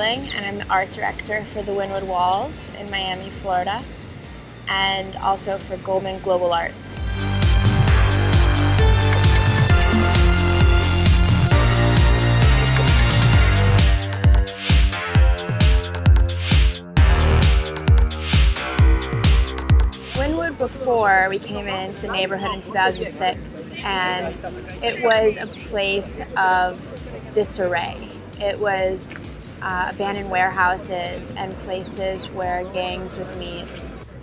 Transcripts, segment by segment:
And I'm the art director for the Wynwood Walls in Miami, Florida, and also for Goldman Global Arts. Wynwood, before we came into the neighborhood in 2006, and it was a place of disarray. It was abandoned warehouses and places where gangs would meet.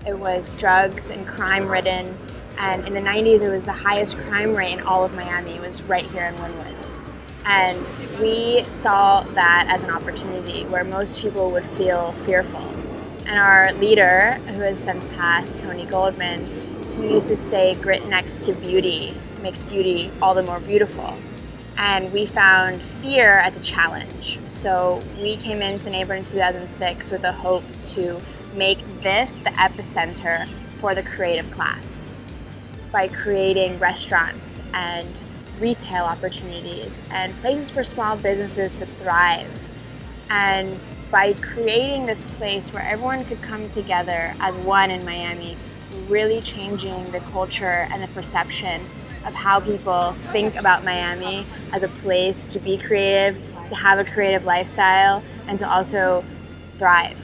It was drugs and crime ridden, and in the 90s it was the highest crime rate in all of Miami. It was right here in Wynwood. And we saw that as an opportunity where most people would feel fearful. And our leader, who has since passed, Tony Goldman, he used to say grit next to beauty makes beauty all the more beautiful. And we found fear as a challenge. So we came into the neighborhood in 2006 with a hope to make this the epicenter for the creative class by creating restaurants and retail opportunities and places for small businesses to thrive. And by creating this place where everyone could come together as one in Miami, really changing the culture and the perception of how people think about Miami as a place to be creative, to have a creative lifestyle, and to also thrive.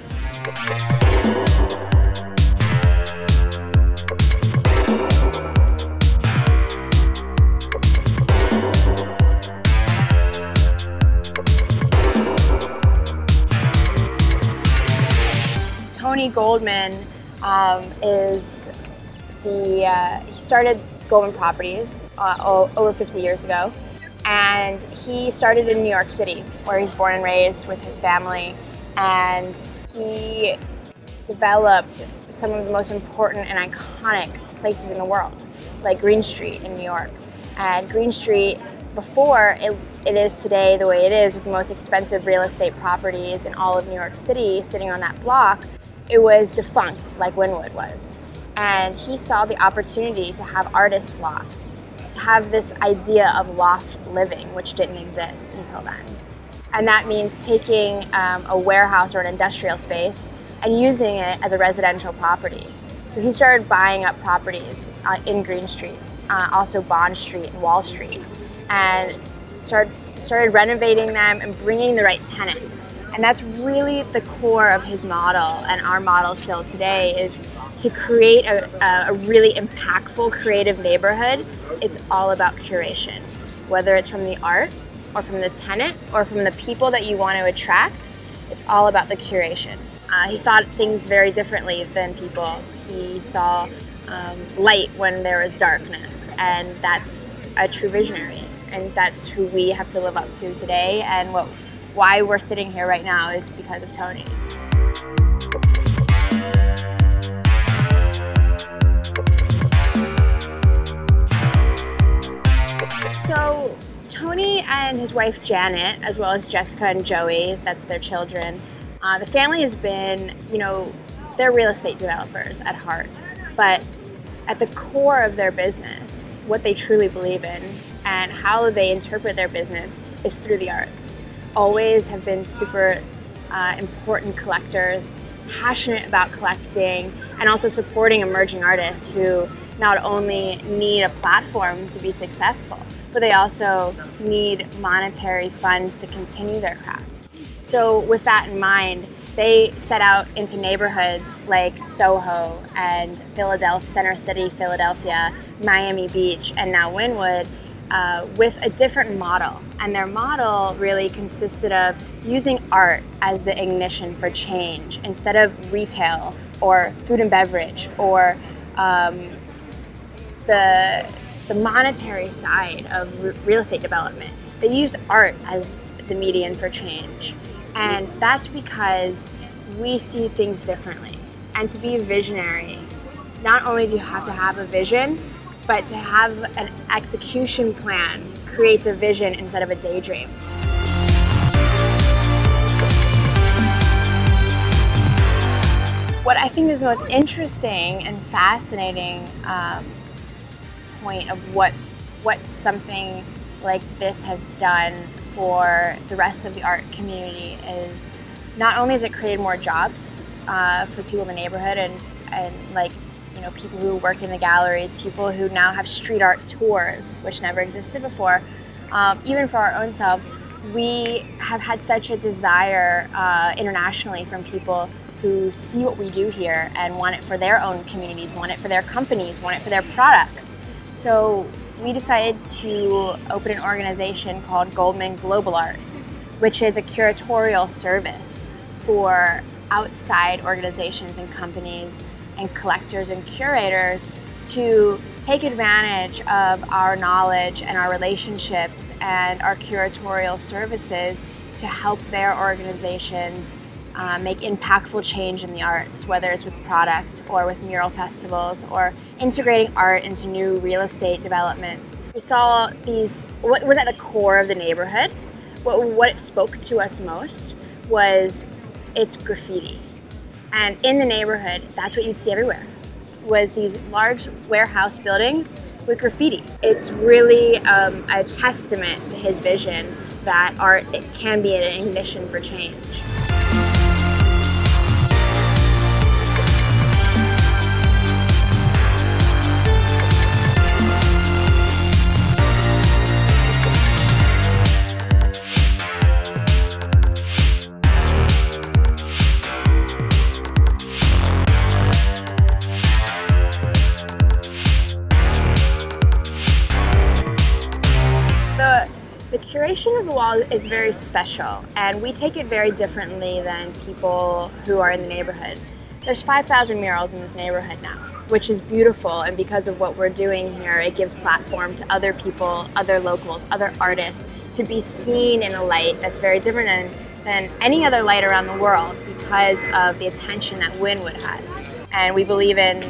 Tony Goldman he started Goldman Properties over 50 years ago, and he started in New York City, where he's born and raised with his family, and he developed some of the most important and iconic places in the world, like Green Street in New York. And Green Street, before it is today the way it is, with the most expensive real estate properties in all of New York City sitting on that block, it was defunct like Wynwood was. And he saw the opportunity to have artist lofts, to have this idea of loft living, which didn't exist until then. And that means taking a warehouse or an industrial space and using it as a residential property. So he started buying up properties in Green Street, also Bond Street and Wall Street, and started renovating them and bringing the right tenants. And that's really the core of his model, and our model still today, is to create a really impactful creative neighborhood. It's all about curation, whether it's from the art or from the tenant or from the people that you want to attract. It's all about the curation. He thought things very differently than people. He saw light when there was darkness, and that's a true visionary, and that's who we have to live up to today. And why we're sitting here right now is because of Tony. So Tony and his wife Janet, as well as Jessica and Joey, that's their children, the family has been, they're real estate developers at heart, but at the core of their business, what they truly believe in and how they interpret their business is through the arts. Always have been super important collectors, passionate about collecting, and also supporting emerging artists who not only need a platform to be successful, but they also need monetary funds to continue their craft. So with that in mind, they set out into neighborhoods like Soho and Philadelphia, Center City, Philadelphia, Miami Beach, and now Wynwood, with a different model. And their model really consisted of using art as the ignition for change instead of retail or food and beverage or the monetary side of real estate development. They used art as the median for change. And that's because we see things differently. And to be a visionary, not only do you have to have a vision, but to have an execution plan creates a vision instead of a daydream. What I think is the most interesting and fascinating point of what something like this has done for the rest of the art community is not only has it created more jobs for people in the neighborhood and like, you know, people who work in the galleries, people who now have street art tours, which never existed before. Even for our own selves, we have had such a desire internationally from people who see what we do here and want it for their own communities, want it for their companies, want it for their products. So we decided to open an organization called Goldman Global Arts, which is a curatorial service for outside organizations and companies and collectors and curators to take advantage of our knowledge and our relationships and our curatorial services to help their organizations make impactful change in the arts, whether it's with product or with mural festivals or integrating art into new real estate developments. We saw what was at the core of the neighborhood. What it spoke to us most was its graffiti. And in the neighborhood, that's what you'd see everywhere, was these large warehouse buildings with graffiti. It's really a testament to his vision that art can be an ignition for change. The curation of the wall is very special, and we take it very differently than people who are in the neighborhood. There's 5,000 murals in this neighborhood now, which is beautiful, and because of what we're doing here, it gives platform to other people, other locals, other artists, to be seen in a light that's very different than any other light around the world because of the attention that Wynwood has. And we believe in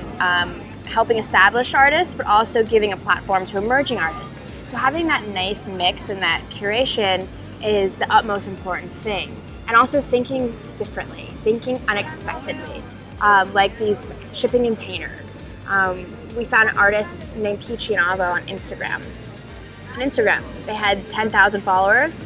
helping established artists, but also giving a platform to emerging artists. So having that nice mix and that curation is the utmost important thing. And also thinking differently, thinking unexpectedly, like these shipping containers. We found an artist named Peachy and Avo on Instagram. They had 10,000 followers.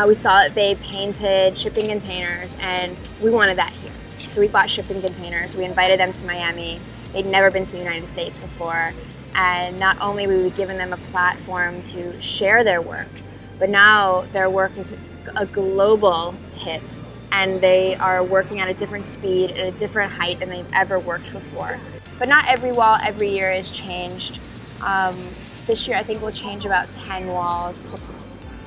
We saw that they painted shipping containers, and we wanted that here. So we bought shipping containers. We invited them to Miami. They'd never been to the United States before. And not only were we giving them a platform to share their work, but now their work is a global hit, and they are working at a different speed, at a different height than they've ever worked before. But not every wall every year is changed. This year I think we'll change about 10 walls.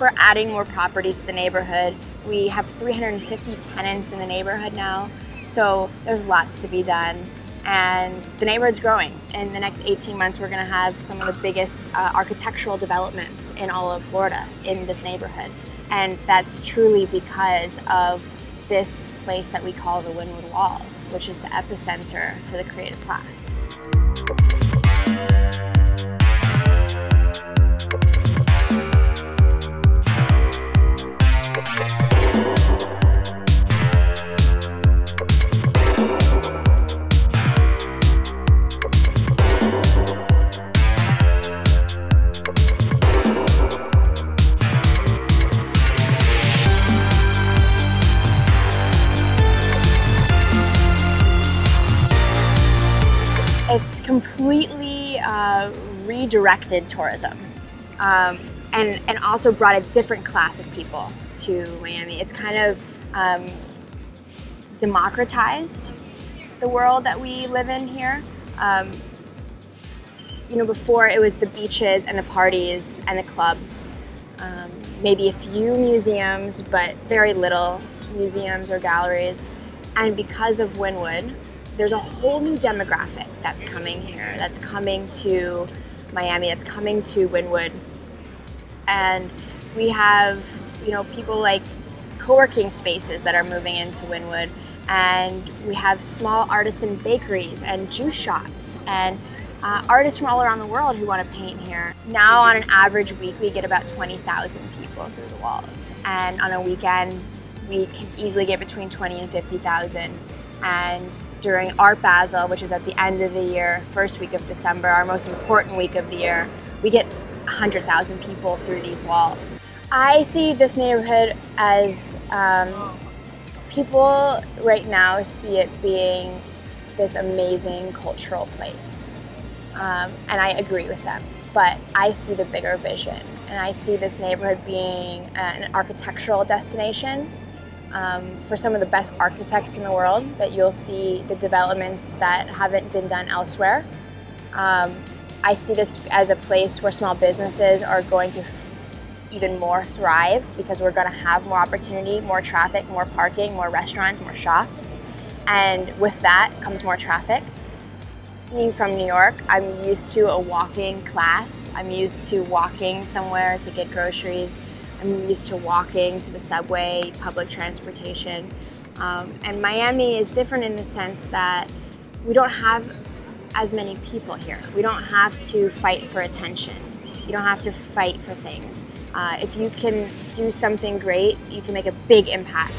We're adding more properties to the neighborhood. We have 350 tenants in the neighborhood now, so there's lots to be done. And the neighborhood's growing. In the next 18 months, we're gonna have some of the biggest architectural developments in all of Florida in this neighborhood. And that's truly because of this place that we call the Wynwood Walls, which is the epicenter for the creative class. It's completely redirected tourism and also brought a different class of people to Miami. It's kind of democratized the world that we live in here. You know, before it was the beaches and the parties and the clubs, maybe a few museums, but very little museums or galleries. And because of Wynwood, there's a whole new demographic that's coming here, that's coming to Miami, that's coming to Wynwood. And we have, you know, people like co-working spaces that are moving into Wynwood, and we have small artisan bakeries and juice shops and artists from all around the world who want to paint here. Now on an average week we get about 20,000 people through the walls, and on a weekend we can easily get between 20 and 50,000. And during Art Basel, which is at the end of the year, first week of December, our most important week of the year, we get 100,000 people through these walls. I see this neighborhood as people right now see it being this amazing cultural place. And I agree with them, but I see the bigger vision, and I see this neighborhood being an architectural destination for some of the best architects in the world, that you'll see the developments that haven't been done elsewhere. I see this as a place where small businesses are going to even more thrive, because we're going to have more opportunity, more traffic, more parking, more restaurants, more shops, and with that comes more traffic. Being from New York, I'm used to a walking class. I'm used to walking somewhere to get groceries. I'm used to walking to the subway, public transportation. And Miami is different in the sense that we don't have as many people here. We don't have to fight for attention. You don't have to fight for things. If you can do something great, you can make a big impact.